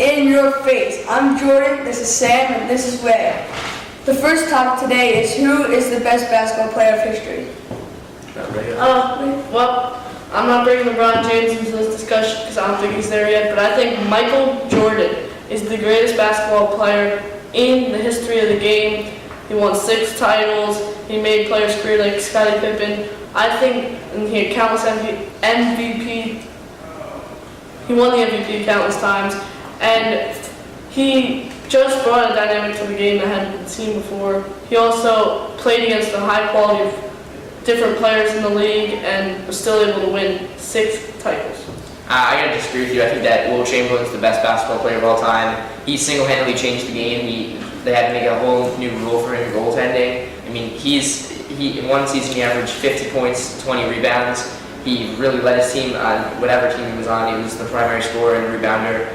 In Your Face. I'm Jordan, this is Sam, and this is Ray. The first topic today is who is the best basketball player of history? Well, I'm not bringing LeBron James into this discussion because I don't think he's there yet, but I think Michael Jordan is the greatest basketball player in the history of the game. He won 6 titles. He made players career like Scottie Pippen. I think he had countless MVP. He won the MVP countless times, and he just brought a dynamic to the game that hadn't been seen before. He also played against a high quality of different players in the league and was still able to win 6 titles. I gotta disagree with you. I think that Will Chamberlain's the best basketball player of all time. He single-handedly changed the game. They had to make a whole new rule for him goaltending. I mean, in one season he averaged 50 points, 20 rebounds. He really led his team on whatever team he was on. He was the primary scorer and rebounder.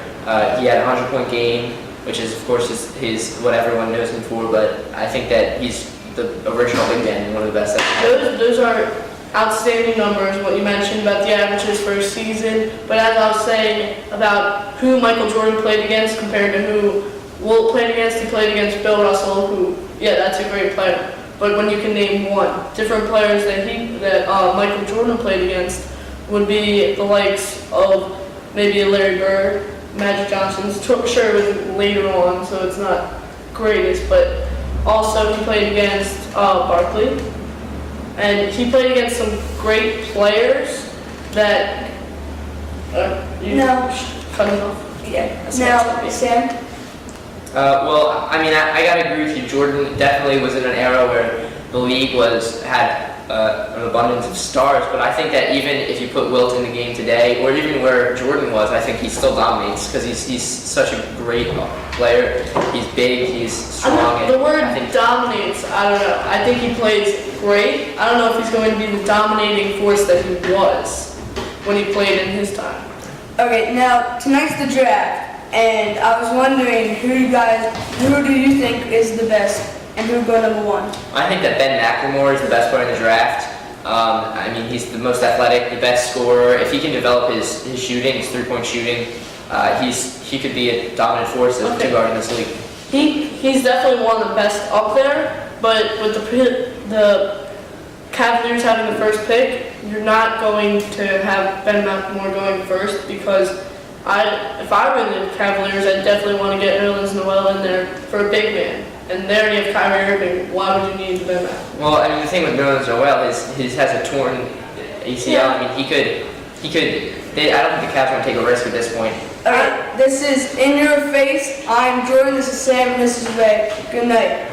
He had a 100-point game, which is of course his what everyone knows him for. But I think that he's the original big man and one of the best. Those are outstanding numbers, what you mentioned about the averages for a season. But as I was saying about who Michael Jordan played against compared to who Wilt played against, he played against Bill Russell, who, yeah, that's a great player. But when you can name one, different players that Michael Jordan played against would be the likes of maybe Larry Bird, Magic Johnson. Sure, it was later on, so it's not greatest, but also he played against Barkley. And he played against some great players that cut him off. Yeah. Now, Sam? Well, I mean, I gotta agree with you. Jordan definitely was in an era where the league had an abundance of stars, but I think that even if you put Wilt in the game today, or even where Jordan was, I think he still dominates because he's such a great player. He's big, he's strong. The word dominates, I don't know. I think he plays great. I don't know if he's going to be the dominating force that he was when he played in his time. Okay, now tonight's the draft, and I was wondering who do you think is the best and who would go number 1? I think that Ben McLemore is the best player in the draft. I mean, he's the most athletic, the best scorer. If he can develop his shooting, his three-point shooting, he could be a dominant force as a two-guard in this league. He's definitely one of the best up there, but with the Cavaliers having the first pick, you're not going to have Ben McLemore going first because if I were the Cavaliers, I'd definitely want to get Nerlens Noel in there for a big man. And there you have Kyrie Irving. Why would you need Ben McLemore? Well, I mean, the thing with Nerlens Noel is he has a torn ACL. Yeah. I mean, he could. I don't think the Cavs want to take a risk at this point. Alright, this is In Your Face. I'm Jordan, this is Sam, and this is Ray. Good night.